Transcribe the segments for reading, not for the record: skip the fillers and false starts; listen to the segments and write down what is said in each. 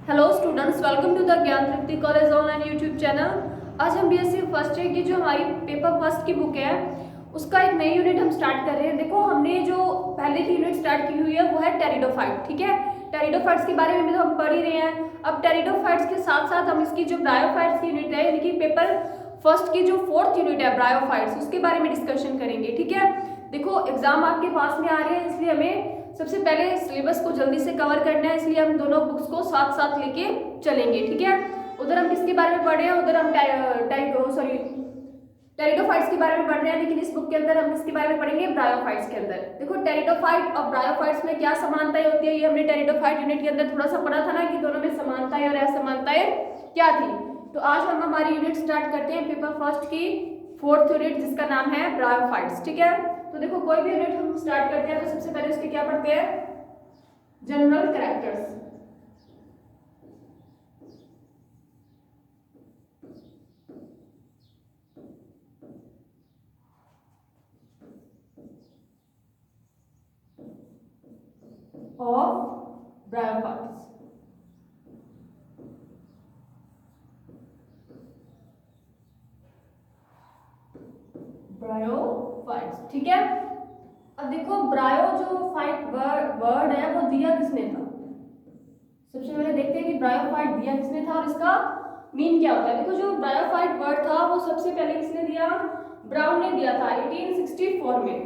Hello students, welcome to the Gyan Tripti college online YouTube channel. आज हम BSc first year की जो हमारी पेपर फर्स्ट की बुक है उसका एक नई यूनिट हम स्टार्ट कर रहे हैं। देखो, हमने जो पहले की यूनिट स्टार्ट की हुई है वो है टेरिडोफाइट। ठीक है, टेरिडोफाइट्स के बारे में भी तो हम पढ़ ही रहे हैं। अब टेरिडोफाइट्स के साथ साथ हम इसकी जो ब्रायोफाइट्स की यूनिट है, यानी कि पेपर फर्स्ट की जो फोर्थ यूनिट है ब्रायोफाइट्स, उसके बारे में डिस्कशन करेंगे। ठीक है, देखो एग्जाम आपके पास में आ रहे हैं, इसलिए हमें सबसे पहले सिलेबस को जल्दी से कवर करना है, इसलिए हम दोनों बुक्स को साथ साथ लेके चलेंगे। ठीक है, उधर हम किसके बारे में पढ़ रहे हैं, उधर हम टेरिडोफाइट्स के बारे में पढ़ रहे हैं, लेकिन इस बुक के अंदर हम किसके बारे में पढ़ेंगे, ब्रायोफाइट्स के अंदर। देखो, टेरिडोफाइट और ब्रायोफाइट्स में क्या समानताएं होती है, ये हमने टेरिडोफाइट यूनिट के अंदर थोड़ा सा पढ़ा था ना कि दोनों में समानताएं और असमानताएं क्या थी। तो आज हम हमारी यूनिट स्टार्ट करते हैं पेपर फर्स्ट की फोर्थ यूनिट, जिसका नाम है ब्रायोफाइट्स। ठीक है, तो देखो कोई भी यूनिट हम स्टार्ट करते हैं तो सबसे पहले उसके क्या पढ़ते हैं, general characters. Of bryophytes. Bryophytes, ठीक है। अब देखो, ब्रायो जो फाइट वर्ड है वो दिया किसने था, सबसे पहले देखते हैं कि ब्रायोफाइट दिया किसने था और इसका मीन क्या होता है। देखो, जो ब्रायोफाइट वर्ड था वो सबसे पहले किसने दिया, ब्राउन ने दिया था 1864 में।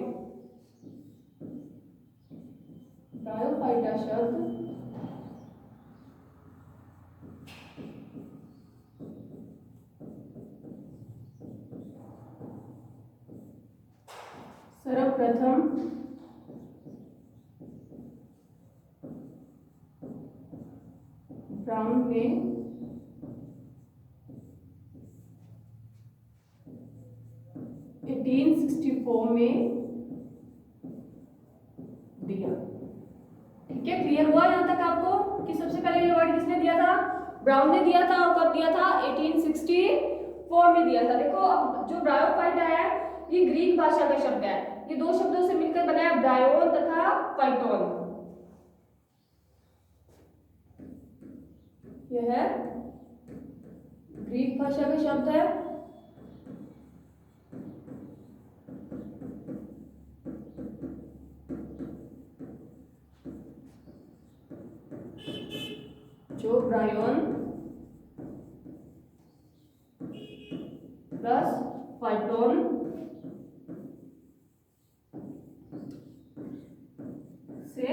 ब्रायोफाइट का शब्द सर्वप्रथम ब्राउन ने 1864 में दिया। ठीक है, क्लियर हुआ यहाँ तक आपको कि सबसे पहले ये वर्ड किसने दिया था, ब्राउन ने दिया था, और कब दिया था, 1864 में दिया था। देखो, अब जो ब्रायोफाइट है ये ग्रीक भाषा का शब्द है, ये दो शब्दों से मिलकर बना है, ब्रायोन तथा फाइटोन। यह है ग्रीक भाषा का शब्द है, जो ब्रायोन प्लस फाइटोन से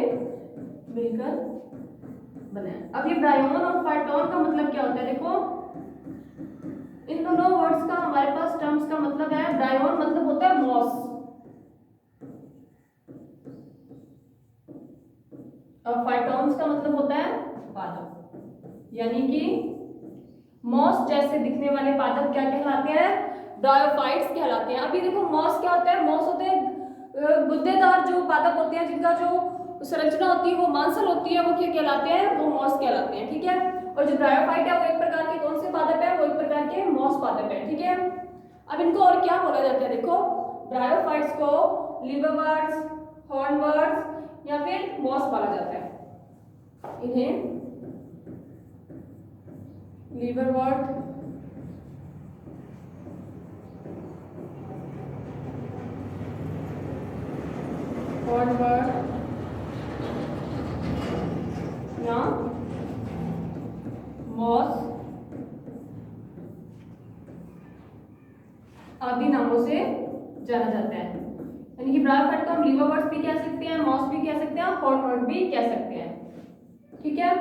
मिलकर बना है। अब ये ब्रायोन और फाइटोन का मतलब क्या होता है, देखो इन दोनों वर्ड्स का हमारे पास टर्म्स का मतलब है, ब्रायोन मतलब होता है मॉस और फाइटोन्स का मतलब होता है पादप, यानी कि मॉस जैसे दिखने वाले पादप क्या कहलाते हैं, ब्रायोफाइट्स कहलाते हैं। अभी देखो, मॉस क्या होता है, मॉस होते हैं गुद्देदार जो पादप होते हैं, जिनका जो संरचना होती है वो मांसल होती है, वो क्या कहलाते हैं, वो मॉस कहलाते हैं। ठीक है, और जो ब्रायोफाइट है वो एक प्रकार के कौन से पादप है, वो एक प्रकार के मॉस पादप है। ठीक है, अब इनको और क्या बोला जाता है, देखो ब्रायोफाइट्स को लिवरवर्ट्स, हॉर्नवर्ट्स या फिर मॉस बोला जाता है। इन्हें लिवरवर्ट, हॉर्नवर्ट या मॉस आदि नामों से जाना जाता है। यानी कि ब्रायोफाइट को हम लिवरवर्ट्स भी कह सकते हैं, मॉस भी कह सकते हैं, हॉर्नवर्ट भी कह सकते हैं। ठीक है,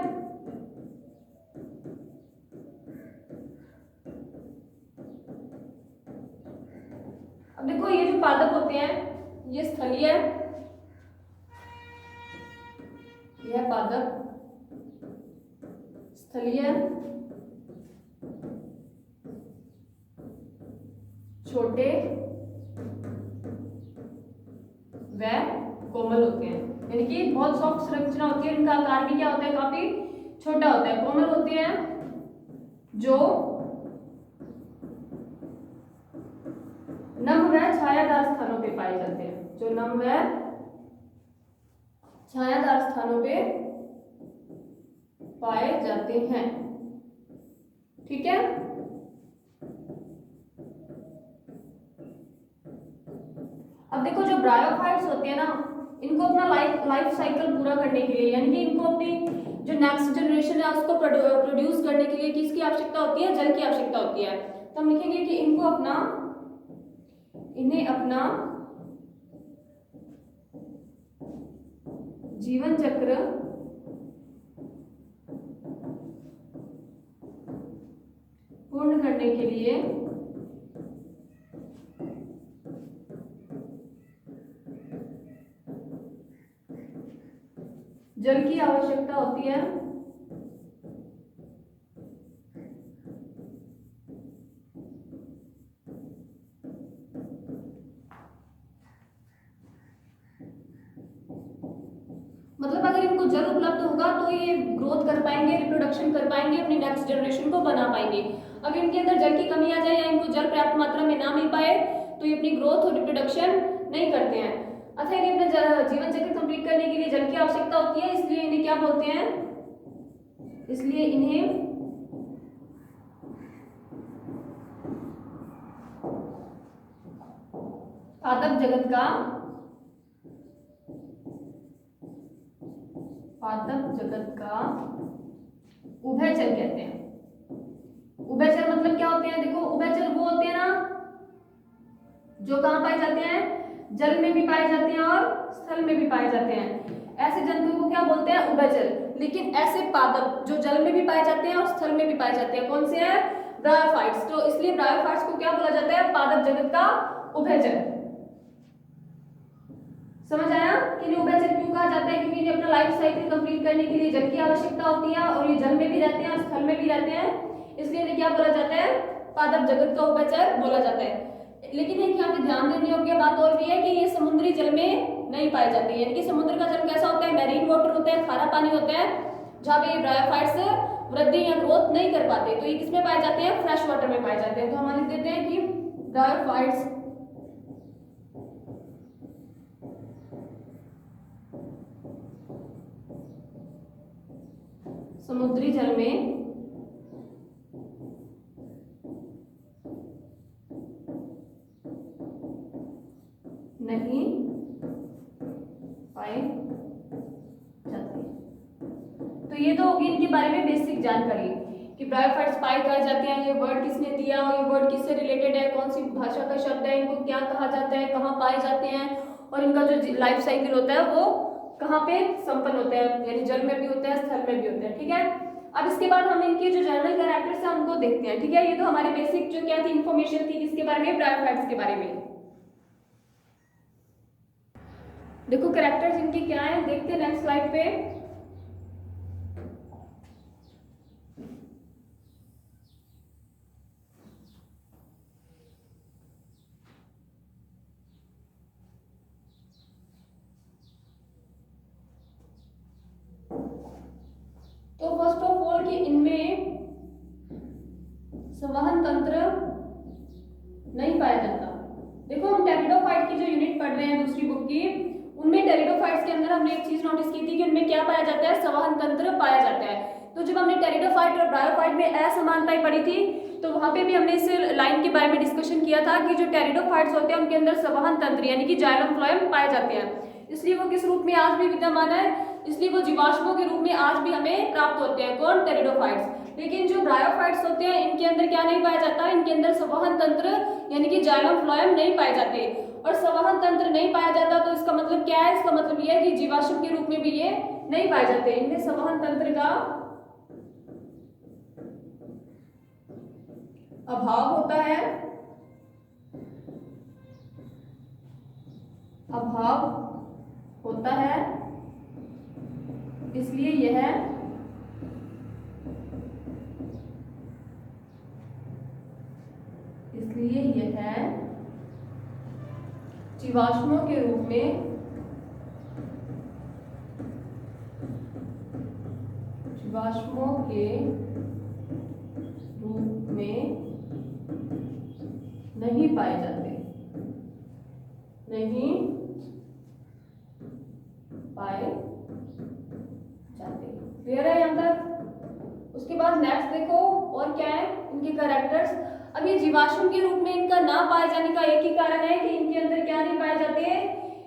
अब देखो ये जो पादप होते हैं ये स्थलीय है, यह पादप स्थलीय, छोटे व कोमल होते हैं, यानी कि बहुत सॉफ्ट संरचना होती है, इनका आकार भी क्या होता है, काफी छोटा होता है, कोमल होते हैं, जो नम व छायादार स्थानों पे पाए जाते हैं, जो नम व छायादार स्थानों पे पाए जाते हैं। ठीक है, अब देखो जो ब्रायोफाइट्स होते हैं ना, इनको अपना लाइफ साइकिल पूरा करने के लिए, यानी कि इनको अपनी जो नेक्स्ट जनरेशन है उसको प्रोड्यूस करने के लिए किसकी आवश्यकता होती है? जल की आवश्यकता होती है। तो हम लिखेंगे कि इन्हें अपना जीवन चक्र पूर्ण करने के लिए जल की आवश्यकता होती है। मतलब अगर इनको जल उपलब्ध होगा तो ये ग्रोथ कर पाएंगे, रिप्रोडक्शन कर पाएंगे, अपनी नेक्स्ट जनरेशन को बना पाएंगे। अगर इनके अंदर जल की कमी आ जाए या इनको जल पर्याप्त मात्रा में ना मिल पाए तो ये अपनी ग्रोथ और रिप्रोडक्शन नहीं करते हैं। अच्छा, इन्हें अपना जीवन चक्र कंप्लीट करने के लिए जल की आवश्यकता होती है, इसलिए इन्हें क्या बोलते हैं? इसलिए इन्हें पादप जगत का उभयचर कहते हैं। उभयचर मतलब क्या होते हैं? देखो, उभयचर वो होते हैं ना जो कहाँ पाए जाते हैं? जल में भी पाए जाते हैं और स्थल में भी पाए जाते हैं। ऐसे जंतुओं को क्या बोलते हैं? उभयचर। लेकिन ऐसे पादप जो जल में भी पाए जाते हैं और स्थल में भी पाए जाते हैं, कौन से हैं? ब्रायोफाइट्स। तो इसलिए ब्रायोफाइट्स को क्या बोला जाता है? पादप जगत का उभयचर। समझ आया कि इन्हें उभयचर क्यों कहा जाता है? क्योंकि इन्हें अपना लाइफ साइकिल कंप्लीट करने के लिए जल की आवश्यकता होती है और ये जल में भी रहते हैं और स्थल में भी रहते हैं, इसलिए इन्हें क्या बोला जाता है? पादप जगत का उभयचर बोला जाता है। लेकिन एक यहाँ पे ध्यान देने योग्य बात और भी है कि ये समुद्री जल में नहीं पाए जाते, यानी कि समुद्र का जल कैसा होता है? मैरीन वाटर होता है, खारा पानी होता है, जहाँ पे ब्रायोफाइट्स वृद्धि या ग्रोथ नहीं कर पाते। तो ये किसमें पाए जाते हैं? फ्रेश वाटर में पाए जाते हैं। तो हम लिख देते हैं कि ब्रायोफाइट्स समुद्री जल में नहीं पाए जाते। तो ये तो होगी इनके बारे में बेसिक जानकारी कि ब्रायोफाइट्स पाए कहा जाते हैं, ये वर्ड किसने दिया और ये वर्ड किससे रिलेटेड है, कौन सी भाषा का शब्द है, इनको क्या कहा जाता है, कहाँ पाए जाते हैं और इनका जो लाइफ साइकिल होता है वो कहाँ पे संपन्न होता है, यानी जल में भी होता है, स्थल में भी होता है। ठीक है, अब इसके बाद हम इनके जो जनरल कैरेक्टर्स हैं उनको देखते हैं। ठीक है, ये तो हमारे बेसिक जो क्या थी इंफॉर्मेशन थी किसके बारे में? ब्रायोफाइट्स के बारे में। देखो कैरेक्टर्स इनके क्या है, देखते हैं नेक्स्ट स्लाइड पे। तो फर्स्ट ऑफ ऑल कि इनमें संवहन तंत्र नहीं पाया जाता। देखो हम टेरिडोफाइट की जो यूनिट पढ़ रहे हैं दूसरी बुक की, उनमें टेरिडोफाइट्स के अंदर हमने एक चीज नोटिस की थी कि उनमें क्या पाया जाता है? संवहन तंत्र पाया जाता है। तो जब हमने टेरिडोफाइट और ब्रायोफाइट में असमानताएं पढ़ी थी तो वहां पे भी हमने इस लाइन के बारे में डिस्कशन किया था कि जो टेरिडोफाइट्स होते हैं उनके अंदर संवहन तंत्र यानी कि जाइलम फ्लोएम पाए जाते हैं, इसलिए वो किस रूप में आज भी विद्यमान है? इसलिए वो जीवाश्मों के रूप में आज भी हमें प्राप्त होते हैं। कौन? टेरिडोफाइट्स। लेकिन जो ब्रायोफाइट्स होते हैं इनके अंदर क्या नहीं पाया जाता? इनके अंदर संवहन तंत्र यानी कि जाइलम फ्लोएम नहीं पाए जाते। और संवहन तंत्र नहीं पाया जाता तो इसका मतलब क्या है? इसका मतलब यह है कि जीवाश्म के रूप में भी ये नहीं पाए जाते। इनमें संवहन तंत्र का अभाव होता है, इसलिए यह जीवाश्मों के रूप में नहीं पाए जाते, क्लियर है यहाँ तक? उसके बाद नेक्स्ट देखो और क्या है इनके कैरेक्टर्स। अब ये जीवाश्म के रूप में इनका ना पाए जाने का एक ही कारण है कि इनके अंदर क्या नहीं पाए जाते,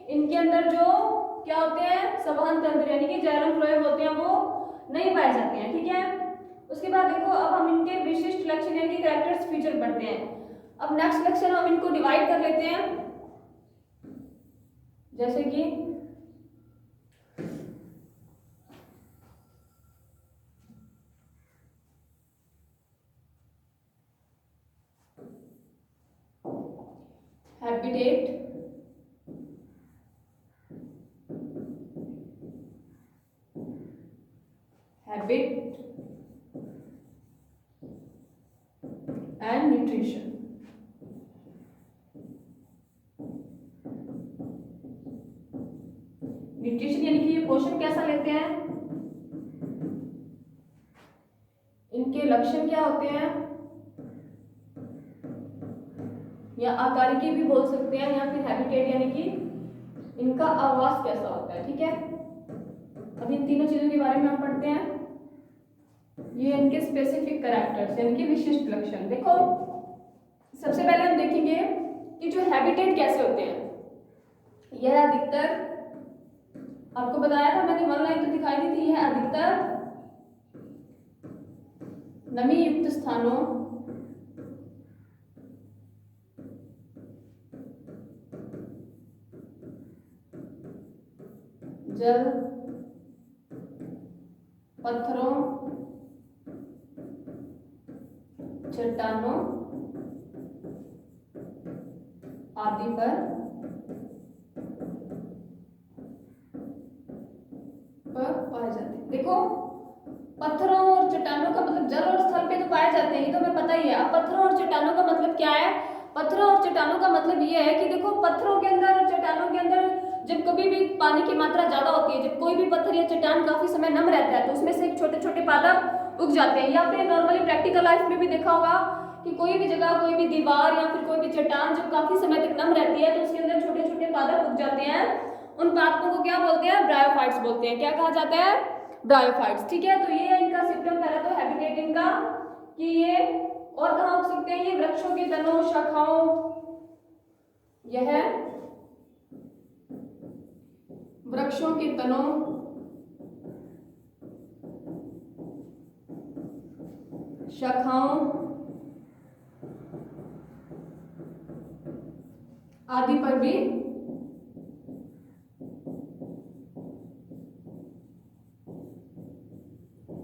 इनके अंदर जो क्या होते हैं संवहन तंत्र यानी कि जैरम फ्लोएम होते हैं वो नहीं पाए जाते हैं। ठीक है, उसके बाद देखो अब हम इनके विशिष्ट लक्षण यानी कि कैरेक्टर्स फीचर पढ़ते हैं। अब नेक्स्ट लेक्चर हम इनको डिवाइड कर लेते हैं, जैसे कि habitat, habit and nutrition. Nutrition यानी कि ये पोषण कैसा लेते हैं, इनके लक्षण क्या होते हैं, या आकारिकी भी बोल सकते हैं, या फिर हैबिटेट यानी कि इनका आवास कैसा होता है। ठीक है, अब इन तीनों चीजों के बारे में हम पढ़ते हैं। ये इनके स्पेसिफिक कैरेक्टर्स यानी कि विशिष्ट लक्षण। देखो सबसे पहले हम देखेंगे कि जो हैबिटेट कैसे होते हैं। यह अधिकतर आपको बताया था मैंने, वन लाइन तो दिखाई दी थी, यह अधिकतर नमी युक्त स्थानों जल, पत्थरों, चट्टानों आदि पर पाए जाते हैं। देखो पत्थरों और चट्टानों का मतलब जल और स्थल पे तो पाए जाते हैं, ये तो हमें पता ही है। अब पत्थरों और चट्टानों का मतलब क्या है, पत्थरों और चट्टानों का मतलब ये है कि देखो पत्थरों के अंदर और चट्टानों के अंदर जब कभी भी पानी की मात्रा ज्यादा होती है, जब कोई भी पत्थर या चट्टान काफी समय नम रहता है तो उसमें से एक छोटे छोटे पादप उग जाते हैं। या फिर नॉर्मली प्रैक्टिकल लाइफ में भी देखा होगा कि कोई भी जगह, कोई भी दीवार या फिर कोई भी चट्टान जब काफी समय तक नम रहती है तो उसके अंदर छोटे छोटे पादप उग जाते हैं। उन पादपों को क्या बोलते हैं, ब्रायोफाइट्स बोलते हैं। क्या कहा जाता है, ब्रायोफाइट्स। ठीक है, तो ये इनका सिस्टम पहला तो हैबिटेट इनका कि ये और कहाँ उग सकते हैं, ये वृक्षों के तनों, शाखाओं, यह वृक्षों के तनों, शाखाओं आदि पर भी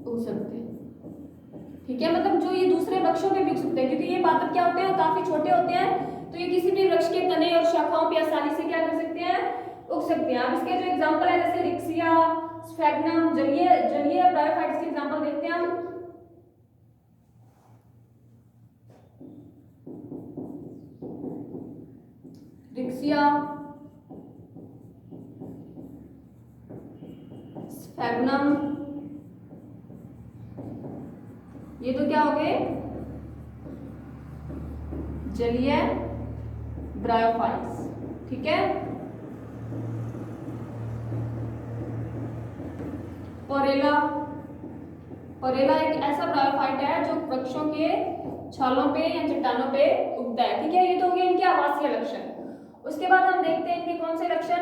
उग सकते हैं। ठीक है, मतलब जो ये दूसरे वृक्षों पे भी उग सकते हैं क्योंकि ये पादप क्या होते हैं, काफी छोटे होते हैं, तो ये किसी भी वृक्ष के तने और शाखाओं पे आसानी से क्या कर सकते हैं, उग सकते हैं। अब इसके जो एग्जांपल है जैसे रिक्सिया, स्फैग्नम, जलीय ब्रायोफाइट्स के एग्जांपल देखते हैं हम। रिक्सिया, स्फैग्नम, ये तो क्या हो गए, जलीय ब्रायोफाइट्स। ठीक है, पोरेला, पोरेला एक ऐसा ब्रायोफाइट है जो वृक्षों के छालों पे या चट्टानों पे उगता है। ठीक है, ये तो हो गए इनके आवासीय लक्षण। उसके बाद हम देखते हैं इनके कौन से लक्षण।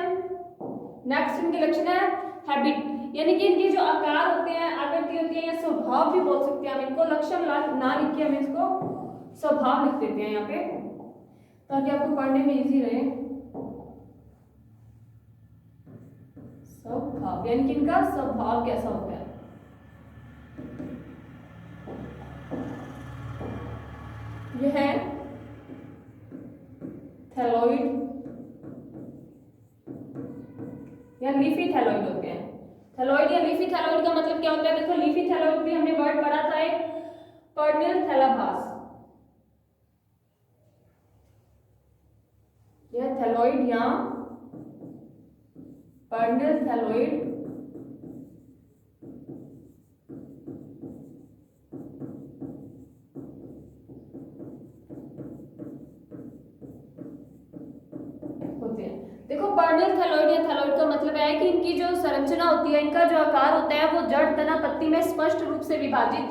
नेक्स्ट इनके लक्षण है हैबिट, यानी कि इनके जो आकार होते हैं, आकृति होती है, या स्वभाव भी बोल सकते हैं हम इनको। लक्षण ना लिख के हम इसको स्वभाव लिख देते हैं यहाँ पे ताकि आपको पढ़ने में इजी रहे। स्वभाव यानी कि इनका स्वभाव कैसा होता है। यह है थैलॉइड या लीफी थैलॉइड होते हैं। थैलॉइड या लीफी थैलॉइड का मतलब क्या होता है, देखो लीफी थैलॉइड भी हमने वर्ड पढ़ा था एक, पर्नियल थैलाभास। यह थैलॉइड या पर्नियल थैलॉइड होते हैं। देखो पर्णिल थैलॉइड या थैलॉइड का मतलब है कि इनकी जो संरचना होती है, इनका जो आकार होता है वो जड़ तना पत्ती में स्पष्ट रूप से विभाजित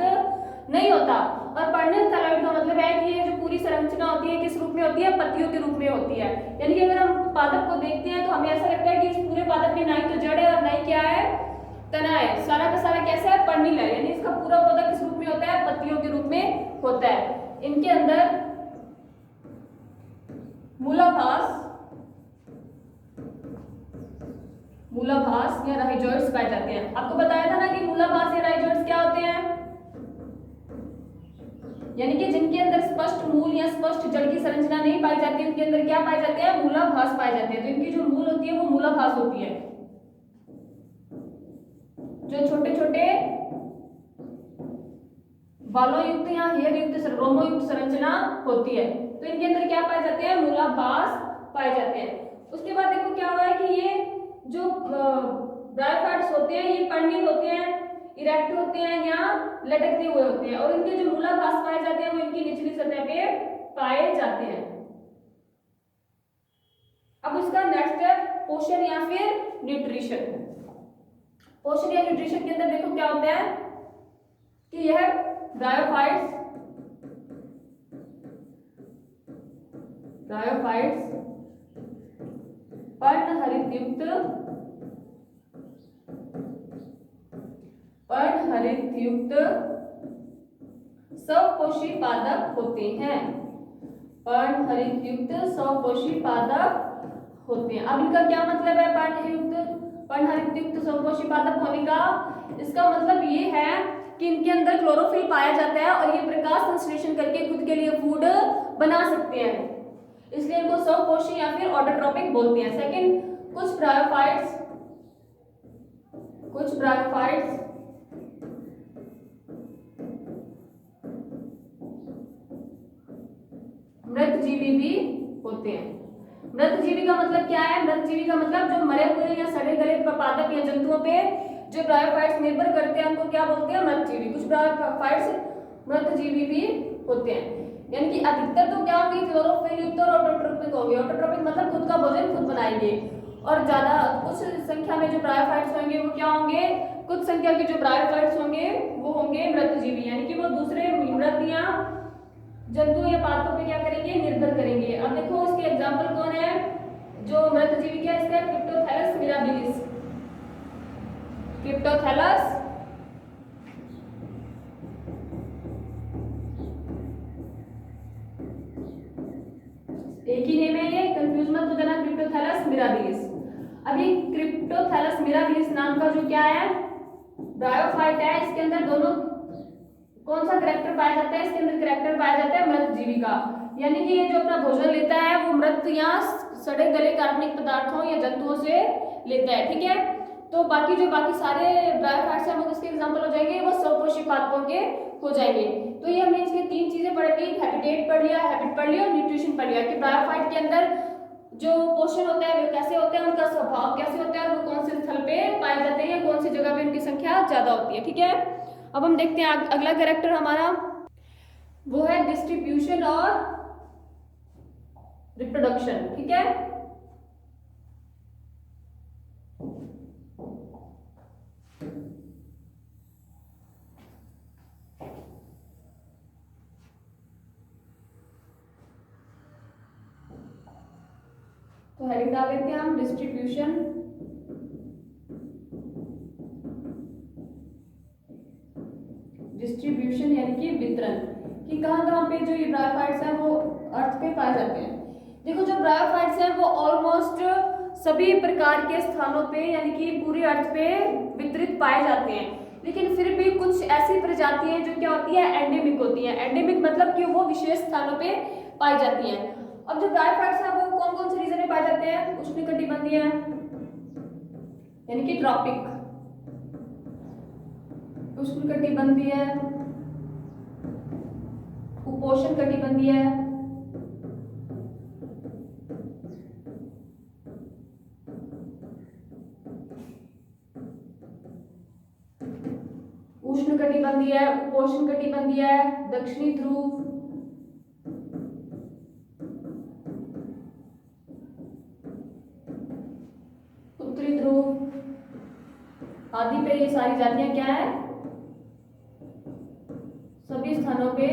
नहीं होता। और पर्णिल थैलॉइड का मतलब है कि ये जो पूरी संरचना होती है किस रूप में होती है, पत्तियों के रूप में होती है। यानी कि अगर हम पादप को देखते हैं तो हमें ऐसा लगता है कि इस पूरे पादप में ना ही तो जड़ है और ना ही क्या है, तना है, सारा का सारा कैसा है, पर्णिल है। यानी इसका पूरा पौधा किस रूप में होता है, पत्तियों के रूप में होता है। इनके अंदर मूलाभास या राइजोइड्स पाए जाते हैं। आपको बताया था ना कि मूलाभास या राइजोइड्स क्या होते हैं, यानी कि जिनके अंदर स्पष्ट मूल या स्पष्ट जड़ की संरचना नहीं पाई जाती, उनके अंदर क्या पाए जाते हैं, मूलाभास पाए जाते हैं। तो इनकी जो मूल होती है वो मूलाभास होती है, जो छोटे छोटे बालों युक्त या हेयर युक्त रोमो युक्त संरचना होती है। तो इनके अंदर क्या पाए जाते हैं, मूलाभास पाए जाते हैं। उसके बाद देखो क्या हुआ है कि ये जो ब्रायोफाइट्स होते हैं ये पर्णिल होते हैं, इरेक्ट होते हैं या लटकते हुए होते हैं, और इनके जो मूलाभास पाए जाते हैं वो इनकी निचली सतह पे पाए जाते हैं। अब इसका नेक्स्ट है पोषण या फिर न्यूट्रिशन। पोषण या न्यूट्रिशन के अंदर देखो क्या होता है कि यह ब्रायोफाइट्स पर्णहरितयुक्त स्वपोषी पादप होते हैं। पर्णहरितयुक्त स्वपोषी पादप होते हैं। अब इनका क्या मतलब है पर्णहरितयुक्त स्वपोषी पादप होने का? इसका मतलब ये है कि इनके अंदर क्लोरोफिल पाया जाता है और ये प्रकाश संश्लेषण करके खुद के लिए फूड बना सकते हैं, इसलिए इनको स्वपोषी या फिर ऑटोट्रोपिक बोलते हैं। सेकंड, कुछ ब्रायोफाइट्स मृतजीवी भी होते हैं। मृतजीवी का मतलब क्या है? मृतजीवी का मतलब जो मरे हुए या सड़े गले पादप या जंतुओं पे जो ब्रायोफाइट्स निर्भर करते हैं उनको क्या बोलते हैं? मृतजीवी। कुछ ब्रायोफाइट्स मृतजीवी भी होते हैं, यानी कि अधिकतर तो क्या होंगे, क्लोरोफिल युक्त और ऑटोट्रोपिक होंगे। ऑटोट्रोपिक मतलब खुद का भोजन खुद बनाएंगे, और ज्यादा कुछ संख्या में जो ब्रायोफाइट्स होंगे वो क्या होंगे, कुछ संख्या के जो ब्रायोफाइट्स होंगे वो होंगे मृतजीवी, यानी कि वो दूसरे मृत या जंतु या पादपों पे क्या करेंगे, निर्भर करेंगे। अब देखो इसके एग्जांपल कौन है जो मृतजीवी क्या है, इसका क्रिप्टोथैलस मिराबिलिस। क्रिप्टोथैलस एक ही नेम है, ये कंफ्यूज मत हो जाना, क्रिप्टोथैलस मिराबिलिस। अभी क्रिप्टोथैलस मिराबिलिस नाम का जो क्या है ब्रायोफाइट है, इसके अंदर दोनों कौन सा कैरेक्टर पाया जाता है? इसके अंदर कैरेक्टर पाया जाता है मृतजीवी का, यानी कि ये जो अपना भोजन लेता है वो मृत या सड़े गले कार्बनिक पदार्थों या जंतुओं से लेता है, ठीक है। तो बाकी सारे ब्रायोफाइट्स हैं वो किसके एग्जांपल हो जाएंगे, वो स्वपोषी पादपों के हो जाएंगे। तो ये हमने इसके तीन चीजें पढ़ ली, हैबिटेट पढ़ लिया, हैबिट पढ़ लिया और न्यूट्रिशन पढ़ लिया कि ब्रायोफाइट के अंदर जो पोषण होता है वो कैसे होता है, उनका स्वभाव कैसे होता है और वो कौन से स्थल पे पाए जाते हैं, कौन सी जगह पे उनकी संख्या ज्यादा होती है, ठीक है। अब हम देखते हैं अगला कैरेक्टर हमारा वो है डिस्ट्रीब्यूशन और रिप्रोडक्शन, ठीक है। तो हेडिंग डाल देते हैं हम डिस्ट्रीब्यूशन यानी कि वितरण, कि कहां पे जो ये ब्रायोफाइट्स हैं वो अर्थ पे पाए जाते हैं। देखो जो ब्रायोफाइट्स हैं वो ऑलमोस्ट सभी प्रकार के स्थानों पे यानी कि पूरे अर्थ पे वितरित पाए जाते हैं, लेकिन फिर भी कुछ ऐसी प्रजाति हैं जो क्या होती है, एंडेमिक होती है। एंडेमिक मतलब कि वो विशेष स्थानों पे पाई जाती हैं। अब जो ब्रायोफाइट्स हैं वो कौन कौन से रीजन में पाए जाते हैं? उष्णकटिबंधीय यानी कि ट्रॉपिक, उष्णकटिबंधीय, उपोष्ण कटिबंधीय, उष्णकटिबंधीय, उपोष्ण कटिबंधीय, दक्षिणी ध्रुव, ये सारी जातियां क्या है, सभी स्थानों पे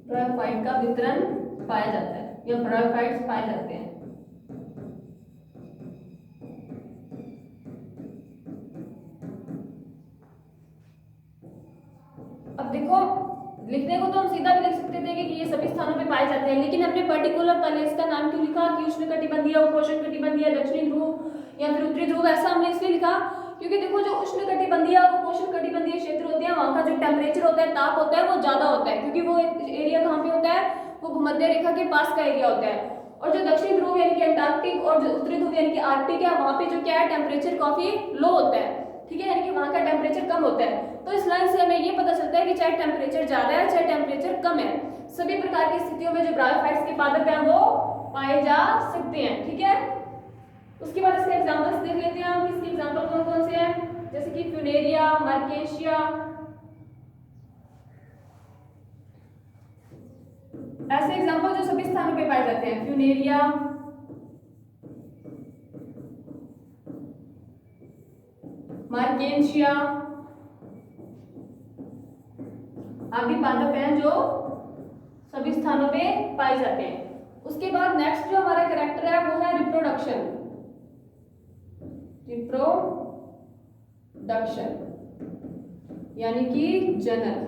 ब्रायोफाइट का वितरण पाया जाता है या ब्रायोफाइट्स पाए जाते हैं। अब देखो लिखने को तो हम सीधा भी लिख सकते थे कि ये सभी स्थानों पे पाए जाते हैं, लेकिन हमने पर्टिकुलर पहले इसका नाम क्यों लिखा कि उष्णकटिबंधीय, उपोष्णकटिबंधीय, दक्षिणी ध्रुव या फिर उत्तरी ध्रुव, ऐसा हमने इसलिए लिखा क्योंकि देखो जो उष्णकटिबंधीय और उपोष्णकटिबंधीय क्षेत्र होते हैं वहां का जो टेम्परेचर होता है, ताप होता है, वो ज्यादा होता है, क्योंकि वो एरिया कहाँ पे होता है, वो भूमध्य रेखा के पास का एरिया होता है। और जो दक्षिणी ध्रुव यानी कि अंटार्कटिक और जो उत्तरी ध्रुव यानी कि आर्कटिक है, वहां पे जो क्या है, टेम्परेचर काफी लो होता है, ठीक है, यानी कि वहां का टेम्परेचर कम होता है। तो इस लाइन से हमें ये पता चलता है कि चाहे टेम्परेचर ज्यादा है चाहे टेम्परेचर कम है, सभी प्रकार की स्थितियों में जो ब्रायोफाइट्स के पादप हैं वो पाए जा सकते हैं, ठीक है। उसके बाद इसके एग्जांपल्स देख लेते हैं हम, इसके एग्जांपल कौन कौन से हैं, जैसे कि फ्यूनेरिया, मार्केशिया, ऐसे एग्जांपल जो सभी स्थानों पे पाए जाते हैं, फ्यूनेरिया, मार्केशिया आदि पादप हैं जो सभी स्थानों पे पाए जाते हैं। उसके बाद नेक्स्ट जो हमारा कैरेक्टर है वो है रिप्रोडक्शन, यानी कि जनन,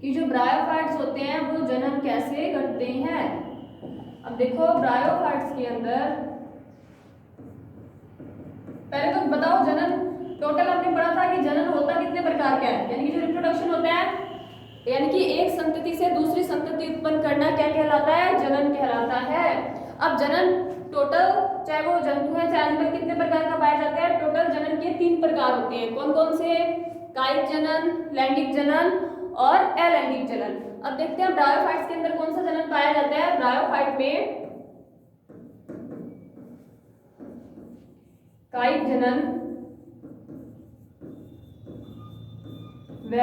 कि जो ब्रायोफाइट्स होते हैं वो जनन कैसे करते हैं। अब देखो ब्रायोफाइट्स के अंदर पहले तो बताओ जनन टोटल हमने पढ़ा था कि जनन होता कितने प्रकार का है, यानी कि जो रिप्रोडक्शन होता है यानी कि एक संतति से दूसरी संतति उत्पन्न करना क्या कहलाता है, जनन कहलाता है। अब जनन टोटल चाहे वो जंतु है चाहे एनिमल कितने प्रकार का पाया जाता है, टोटल जनन के 3 प्रकार होते हैं, कौन कौन से, कायिक जनन, लैंगिक जनन और अलैंगिक जनन। अब देखते हैं ब्रायोफाइट्स के अंदर कौन सा जनन पाया जाता है। ब्रायोफाइट में कायिक जनन व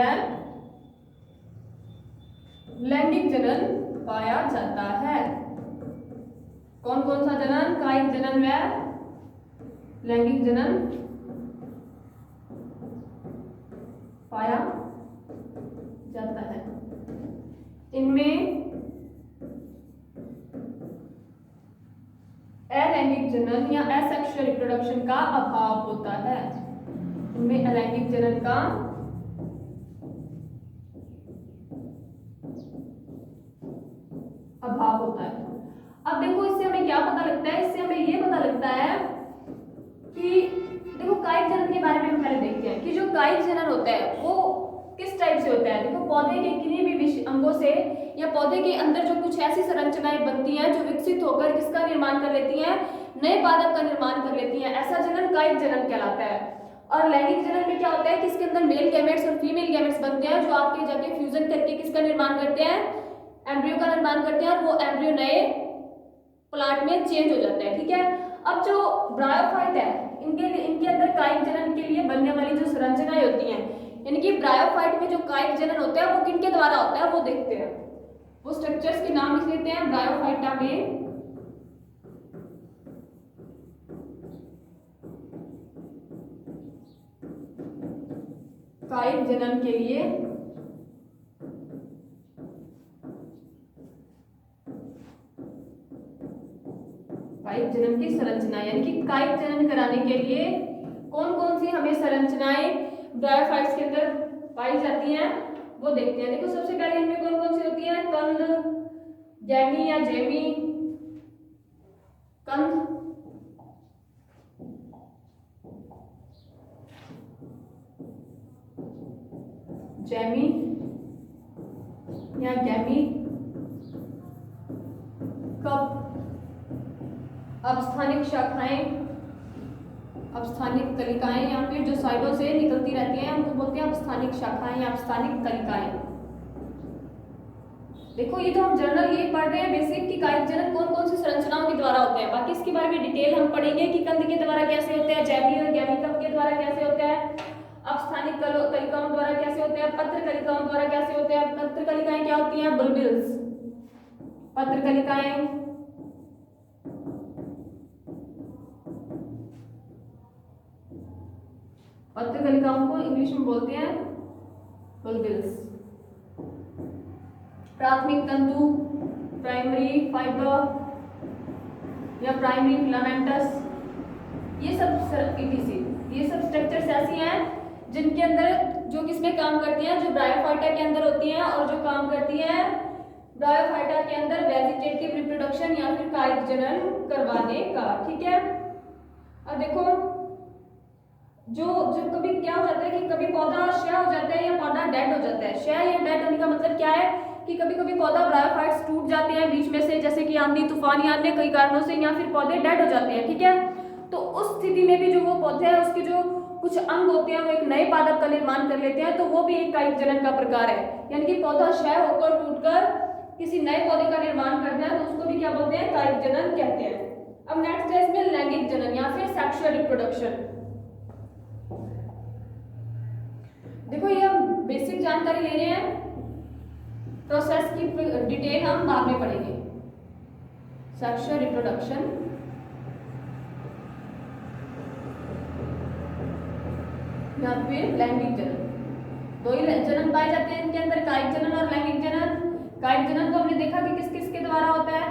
लैंगिक जनन पाया जाता है। कौन कौन सा जनन, कायिक जनन व लैंगिक जनन पाया जाता है। इनमें अलैंगिक जनन या एसेक्सुअल रिप्रोडक्शन का अभाव होता है, इनमें अलैंगिक जनन का अभाव होता है। अब देखो इससे हमें क्या पता लगता है, इससे हमें ये पता लगता है कि देखो कायिक जनन के बारे में हम पहले देखते हैं कि जो कायिक जनन होता है वो किस टाइप से होता है। देखो पौधे के किन्हीं भी अंगों से या पौधे के अंदर जो कुछ ऐसी संरचनाएं बनती हैं जो विकसित होकर किसका निर्माण कर लेती हैं, नए पादप का निर्माण कर लेती हैं, ऐसा जनन कायिक जनन कहलाता है। और लैंगिक जनन में क्या होता है कि इसके अंदर मेल गैमेट्स और फीमेल गैमेट्स बनते हैं जो आगे जाके फ्यूजन करके किसका निर्माण करते हैं, एम्ब्रियो का निर्माण करते हैं और वो एम्ब्रियो नए प्लांट में चेंज हो जाता है, ठीक है। अब जो ब्रायोफाइट है इनके अंदर कायिक जनन के लिए बनने वाली जो संरचनाएं होती हैं, यानी कि ब्रायोफाइट में जो कायिक जनन होता है वो किनके द्वारा होता है वो देखते हैं। वो स्ट्रक्चर्स के नाम लिख लेते हैं ब्रायोफाइटा में। कायिक जनन के लिए कायिक जनन की संरचना, यानी कि कायिक जनन कराने के लिए कौन कौन सी हमें संरचनाएं ब्रायोफाइट्स के अंदर पाई जाती हैं वो देखते हैं। देखो सबसे पहले इनमें कौन कौन सी होती है, कंद, जैमी या जेमी, कंद, जैमी या गैमी, कप, अपस्थानिक शाखाएं, अपस्थानिक कलिकाएं या फिर जो साइडों से निकलती रहती हैं उनको बोलते हैं अपस्थानिक शाखाएं या अपस्थानिक कलिकाएं। देखो ये तो हम जनरल ये पढ़ रहे हैं बेसिक कि कायिक जनन कौन कौन सी संरचनाओं के द्वारा होते हैं, बाकी इसके बारे में डिटेल हम पढ़ेंगे कि कंद के द्वारा कैसे होते हैं, जैमी और गैमी कप के द्वारा कैसे होते हैं, अपस्थानिक कलिकाओं द्वारा कैसे होते हैं, पत्र कलिकाओं द्वारा कैसे होते हैं। पत्र कलिकाएं क्या होती हैं, बुलबिल्स, पत्र कलिकाएं पत्र कलिकाओं को इंग्लिश में बोलते हैं बुलबिल्स। प्राथमिक तंतु, प्राइमरी फाइबर या प्राइमरी फिलामेंटस, ये सब स्ट्रक्चर्स ऐसी हैं जिनके अंदर जो किसमें काम करती हैं, जो ब्रायोफाइटा के अंदर होती हैं और जो काम करती हैं ब्रायोफाइटा के अंदर वेजिटेटिव रिप्रोडक्शन या फिर कायिक जनन करवाने का। ठीक है, अब देखो जो कभी क्या हो जाता है कि कभी पौधा क्षय हो जाता है या पौधा डेड हो जाता है। क्षय या डेड होने का मतलब क्या है कि कभी कभी पौधा ब्रायोफाइट्स टूट जाते हैं बीच में से, जैसे कि आंधी तूफान या अन्य कई कारणों से, या फिर पौधे डेड हो जाते हैं। ठीक है, तो उस स्थिति में भी जो वो पौधे है उसके जो कुछ अंग होते हैं वो एक नए पादप का निर्माण कर लेते हैं, तो वो भी एक कायिक जनन का प्रकार है। यानी कि पौधा क्षय होकर टूटकर किसी नए पौधे का निर्माण करता है तो उसको भी क्या बोलते हैं, कायिक जनन कहते हैं। अब नेक्स्ट है इसमें लैंगिक जनन या फिर सेक्सुअल रिप्रोडक्शन। देखो ये हम बेसिक जानकारी ले रहे हैं, प्रोसेस की डिटेल हम बाद में पढ़ेंगे। सेक्सुअल रिप्रोडक्शन या फिर लैंगिक जनन, दो ही जनन पाए जाते हैं इनके अंदर, कायिक जनन और लैंगिक जनन। कायिक जनन को हमने देखा कि किस किस के द्वारा होता है।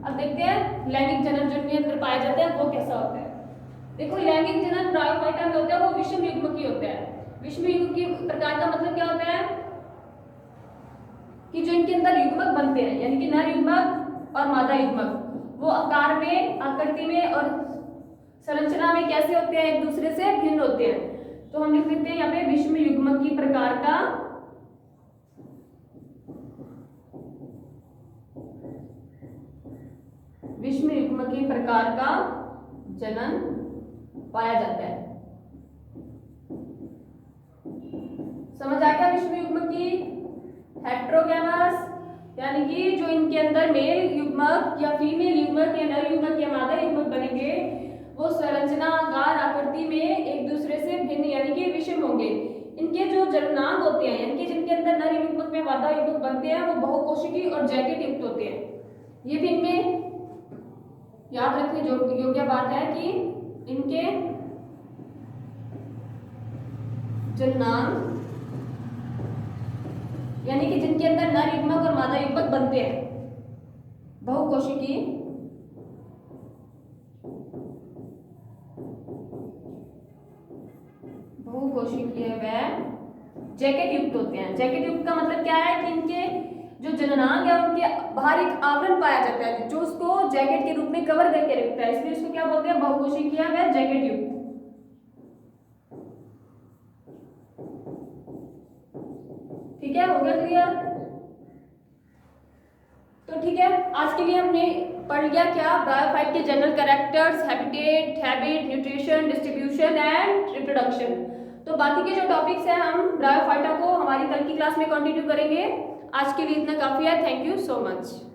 अब देखते हैं लैंगिक जनन जो इनके अंदर पाया जाता है वो कैसा होता है। देखो लैंगिक जनन ब्रायोफाइटा में होता है, वो विषम युग्मकी होता है। विषम युग्मकी प्रकार का मतलब क्या होता है कि जो इनके अंदर युग्मक बनते हैं, यानी कि नर युग्मक और मादा युग्मक, वो आकार में, आकृति में और संरचना में कैसे होते हैं, एक दूसरे से भिन्न होते हैं। तो हम लिख देते हैं यहाँ पे विषम युग्मकी प्रकार का विषम युग्मकी प्रकार का जनन पाया जाता है। समझ आ गया? विषम युग्मकी हेटेरोगैमस यानी कि जो इनके अंदर मेल युग्मक या फीमेल युग्मक या नर युग्मक या मादा युग्मक बनेंगे वो संरचना, आकार, आकृति में एक दूसरे से भिन्न यानी कि विषम होंगे। इनके जो जननांग होते हैं यानी कि जिनके अंदर नर युग्मक में मादा युग्मक बनते हैं वो बहुकोशिकीय और जैकेट युक्त होते हैं। ये भी इनमें याद रखने योग्य बात है कि इनके जननांग यानी कि जिनके अंदर नर युग्मक और मादा युग्मक बनते हैं बहुकोशिकीय व जैकेट युक्त होते हैं। जैकेट युक्त का मतलब क्या है कि इनके जो जननांग है उनके बाहर एक आवरण पाया जाता है जो उसको जैकेट के रूप में कवर करके रखता है, इसलिए इसको क्या बोलते हैं, बहुकोशिकीय व जैकेट युक्त। ठीक है, हो गया क्लियर? तो ठीक है, आज के लिए हमने पढ़ लिया क्या, ब्रायोफाइट के general characters, habitat, habit, nutrition, distribution and reproduction. तो बाकी के जो टॉपिक्स हैं हम ब्रायोफाइटा को हमारी कल की क्लास में कंटिन्यू करेंगे। आज के लिए इतना काफी है। Thank you so much.